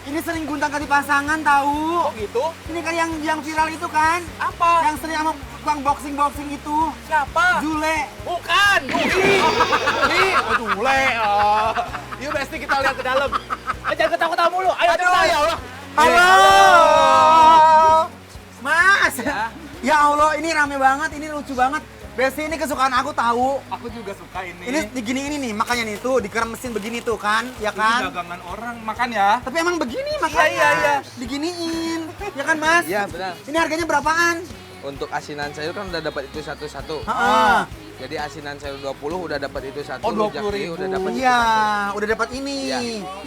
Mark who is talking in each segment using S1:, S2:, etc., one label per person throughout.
S1: Ini sering gonta-ganti pasangan tahu.
S2: Oh gitu?
S1: Ini kan yang viral itu kan?
S2: Apa?
S1: Yang sering sama tukang boxing itu.
S2: Siapa?
S1: Jule.
S2: Bukan! Juli! Aduh, Le. Yuk, Besti, kita lihat ke dalam. Jangan ketawa-ketawa mulu. Ayo,
S1: Aduh,
S2: cepetan.
S1: ya Allah. Halo. Mas. Ya Allah, ini rame banget, ini lucu banget. Besti ini kesukaan aku tahu.
S2: Aku juga suka ini.
S1: Ini diginiin nih, makanya nih tuh dikeremesin begini tuh kan, ya kan?
S2: Ini dagangan orang, makan ya.
S1: Tapi emang begini makanya.
S2: Iya.
S1: Diginiin. Ya kan, Mas?
S3: Iya benar.
S1: Ini harganya berapaan?
S3: Untuk asinan sayur kan udah dapat itu satu-satu.
S1: Heeh.
S3: Jadi asinan sayur 20 udah dapat itu satu.
S2: Oh, 20.000.
S3: rujak mie udah dapat itu
S1: Iya,
S3: satu.
S1: udah dapat ini.
S3: Iya.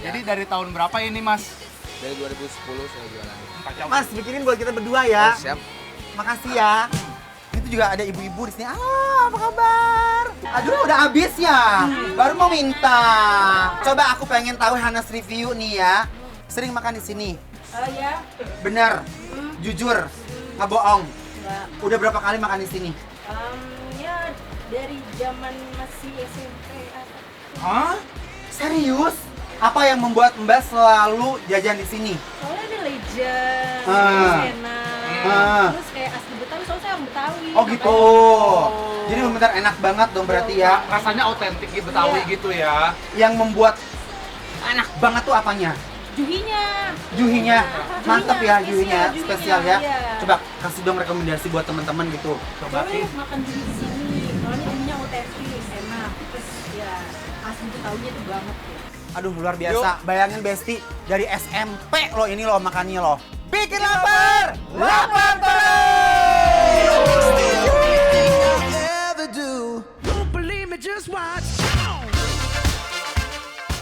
S2: Jadi dari tahun berapa ini, Mas?
S3: Dari 2010 saya jualan.
S2: Kacau.
S1: Mas, bikinin buat kita berdua ya.
S3: Oh, siap.
S1: Makasih ya. Itu juga ada ibu-ibu di sini. Apa kabar? Aduh, udah habis ya. Baru mau minta. Coba aku pengen tahu Hanas review nih ya. Sering makan di sini?
S4: Ya,
S1: Bener. Jujur. Nggak bohong.
S4: enggak.
S1: Udah berapa kali makan di sini?
S4: Ya dari zaman masih SMP apa.
S1: Hah? Serius? Apa yang membuat Mbak selalu jajan di sini?
S4: Soalnya ada legend,
S1: Ah.
S4: terus enak,
S1: Ah.
S4: terus kayak asli Betawi, soalnya saya orang Betawi.
S1: Oh gitu.
S4: makanya-
S1: Jadi benar enak banget dong berarti ya.
S2: Rasanya autentik gitu, Betawi
S4: Iya.
S2: gitu ya.
S1: Yang membuat enak banget tuh apanya?
S4: Juhinya.
S1: Juhinya. Mantep ya juhinya,
S4: Juhinya,
S1: spesial ya.
S4: iya.
S1: Coba kasih dong rekomendasi buat teman-teman gitu.
S2: Coba
S4: Boleh makan juhi di sini, soalnya juhinya otentik, enak. Terus ya asli Betawinya tuh banget ya.
S1: Aduh luar biasa. Bayangin Besti dari SMP loh ini loh makannya loh. Bikin lapar, lapar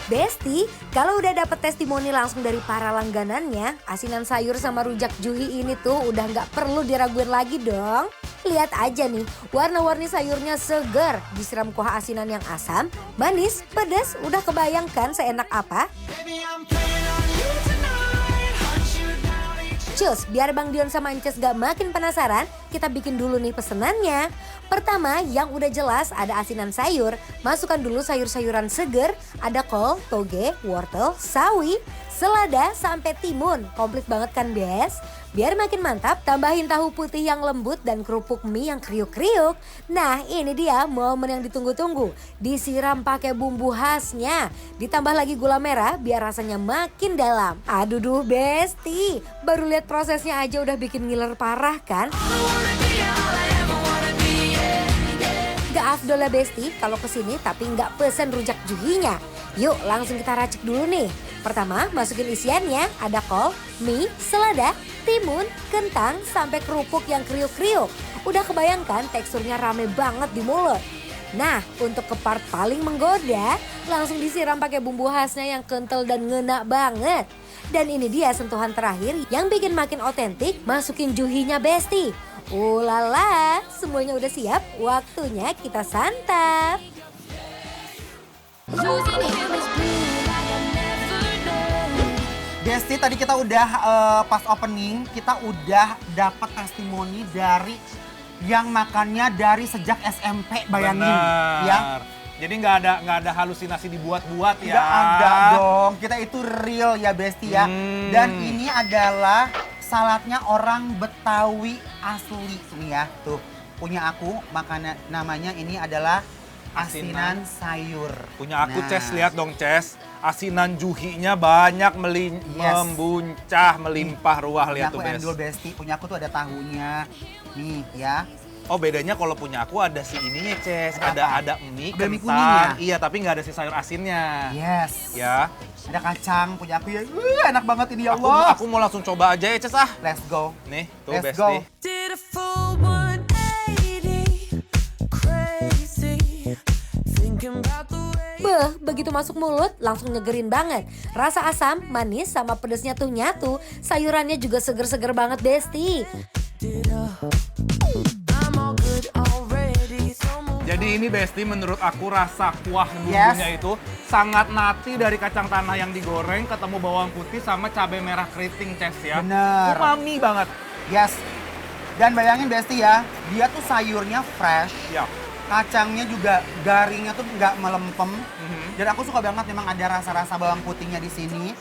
S5: Besti, kalau udah dapet testimoni langsung dari para langganannya, asinan sayur sama rujak juhi ini tuh udah nggak perlu diraguin lagi dong. Lihat aja nih, warna-warni sayurnya segar, disiram kuah asinan yang asam, manis, pedas, udah kebayangkan seenak apa? Cus, biar Bang Dion sama Ences gak makin penasaran, kita bikin dulu nih pesenannya. Pertama, yang udah jelas ada asinan sayur. Masukkan dulu sayur-sayuran seger, ada kol, toge, wortel, sawi, selada, sampai timun. Komplit banget kan, Bes? Biar makin mantap, tambahin tahu putih yang lembut dan kerupuk mie yang kriuk-kriuk. Nah, ini dia momen yang ditunggu-tunggu. Disiram pakai bumbu khasnya. Ditambah lagi gula merah biar rasanya makin dalam. Aduh duh, Besti. Baru lihat prosesnya aja udah bikin ngiler parah kan? Gak afdol lah Besti kalau kesini tapi nggak pesen rujak juhinya. Yuk langsung kita racik dulu nih. Pertama masukin isiannya, ada kol, mie, selada, timun, kentang, sampai kerupuk yang kriuk-kriuk. Udah kebayangkan teksturnya rame banget di mulut. Nah untuk ke part paling menggoda, langsung disiram pakai bumbu khasnya yang kental dan ngena banget. Dan ini dia sentuhan terakhir yang bikin makin otentik, masukin juhinya Besti. Ulala, semuanya udah siap, waktunya kita santap.
S1: Besti, tadi kita udah pas opening, kita udah dapat testimoni dari yang makannya dari sejak SMP, bayangin.
S2: Benar.
S1: Ya.
S2: Jadi nggak ada halusinasi dibuat-buat ya.
S1: Nggak ada dong, kita itu real ya Besti ya. Dan ini adalah saladnya orang Betawi asli nih ya. Tuh, punya aku makanan namanya ini adalah asinan sayur.
S2: Punya aku
S1: Nah.
S2: Ces, lihat dong Ces. Asinan juhinya banyak
S1: Yes.
S2: membuncah, melimpah ruah.
S1: Punya
S2: Lihat
S1: aku
S2: tuh Bes.
S1: endul Besti, punya aku tuh ada tahunya. Nih ya.
S2: Oh bedanya kalau punya aku ada si ininya Ces.
S1: Ada
S2: Ada mie,
S1: Ada mie
S2: kentang.
S1: kuningnya?
S2: Iya tapi nggak ada si sayur asinnya.
S1: Yes.
S2: Ya.
S1: Ada kacang punya aku ya. Enak banget ini ya
S2: Aku,
S1: Allah.
S2: aku mau langsung coba aja ya Ces ah.
S1: Let's go.
S2: Nih tuh
S1: Let's
S2: Besti.
S1: go.
S6: Did a full 180, crazy, thinking about the way.
S5: Beh, begitu masuk mulut langsung nyegerin banget. Rasa asam, manis, sama pedesnya tuh nyatu. Sayurannya juga seger-seger banget Besti.
S6: I'm all good already, so move.
S2: Jadi ini Besti menurut aku rasa kuah bumbunya itu sangat nati dari kacang tanah yang digoreng ketemu bawang putih sama cabai merah keriting Ces ya.
S1: Bener.
S2: Umami banget.
S1: Yes. Dan bayangin Besti ya, dia tuh sayurnya fresh.
S2: Ya.
S1: Kacangnya juga garingnya tuh nggak melempem. Dan aku suka banget memang ada rasa-rasa bawang putihnya di sini.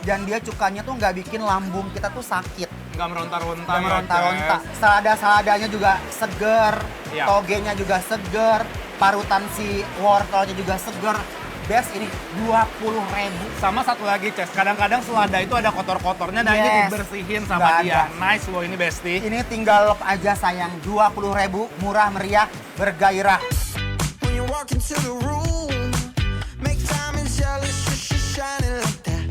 S1: dan dia cukanya tuh nggak bikin lambung kita tuh sakit.
S2: Nggak meronta-ronta
S1: Nggak
S2: ya,
S1: meronta-ronta.
S2: Ces.
S1: Saladanya juga seger,
S2: Iya.
S1: togenya juga seger, parutan si wortelnya juga seger. Best ini 20.000.
S2: Sama satu lagi, Ces. Kadang-kadang selada itu ada kotor-kotornya dan ini
S1: Yes.
S2: dibersihin
S1: Nggak
S2: sama dia.
S1: ada.
S2: Nice loh ini, Besti.
S1: Ini tinggal lep aja sayang, 20.000, murah meriah, bergairah.
S6: When you walk into the room, make time and jealous, just shining like that.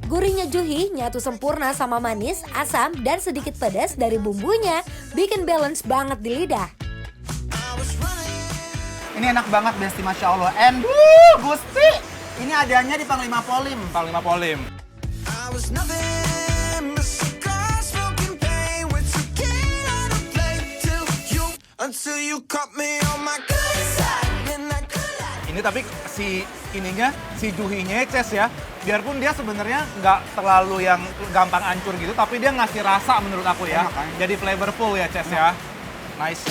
S5: Gurihnya juhi nyatu sempurna sama manis, asam, dan sedikit pedas dari bumbunya. Bikin balance banget di lidah.
S6: I was running.
S1: Ini enak banget Besti, Masya Allah. And Gusti, ini adanya di Panglima Polim.
S2: Panglima Polim.
S6: I was nothing but cigar smoking pain with tequila on a plate until you caught me on my good side in that good life.
S2: Ini tapi si juhinya Ces ya, biarpun dia sebenarnya nggak terlalu yang gampang hancur gitu, tapi dia ngasih rasa menurut aku ya.
S1: Enak, kan?
S2: Jadi flavorful ya Ces ya. Nice.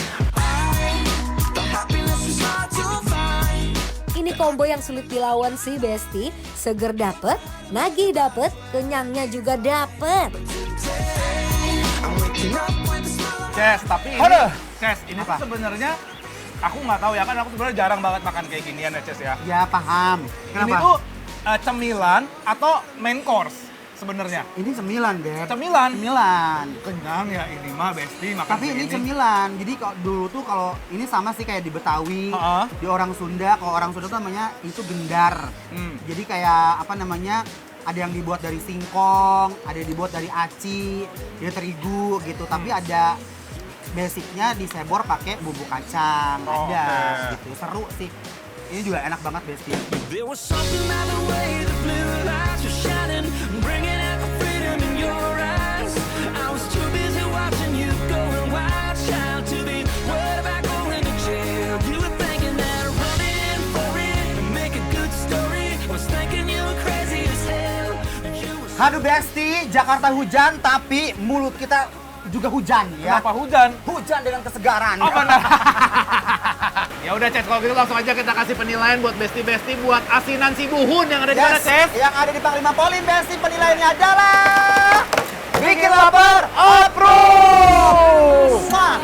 S6: The happiness is hard to find.
S5: Ini combo yang sulit dilawan sih Besti. Seger dapet, nagih dapet, kenyangnya juga dapet.
S6: I'm waking up with a smile on
S2: Ces, tapi ini,
S1: Aduh.
S2: Ces, ini tuh
S1: Apa?
S2: sebenarnya aku nggak tahu ya, kan aku sebenarnya jarang banget makan kayak ginian ya Ces ya.
S1: Ya paham.
S2: Ini tuh cemilan atau main course sebenarnya.
S1: Ini cemilan, Beb.
S2: Cemilan.
S1: Cemilan.
S2: Kenyang ya ini mah Besti makan
S1: Tapi
S2: kayak
S1: ini
S2: gini.
S1: cemilan. Jadi kalau dulu tuh kalau ini sama sih kayak di Betawi,
S2: Ha-ha.
S1: di orang Sunda. Kalau orang Sunda tuh namanya itu gendar.
S2: Hmm.
S1: Jadi kayak apa namanya? Ada yang dibuat dari singkong, ada yang dibuat dari aci, dari terigu gitu. Tapi ada basicnya disebor pakai bumbu kacang.
S2: Oh,
S1: Ada
S2: oke.
S1: gitu. Seru sih. Ini juga enak banget Besti.
S6: There was something about the way the blue lights were shining, bringing out the freedom in your eyes. I was too busy watching you going wild, child, to be worried about going to jail. You were thinking that running for it and make a good story. I was thinking you were crazy as hell. You were
S1: Aduh Besti, Jakarta hujan tapi mulut kita juga hujan ya.
S2: Kenapa hujan?
S1: Hujan dengan kesegaran.
S2: Oh benar. Ya udah Ces, kalau gitu langsung aja kita kasih penilaian buat Besti-Besti buat asinan si Buhun yang ada di mana
S1: Yes,
S2: Ces?
S1: yang ada di Panglima Polim Besti, penilaiannya adalah bikin lapar approve. Wah.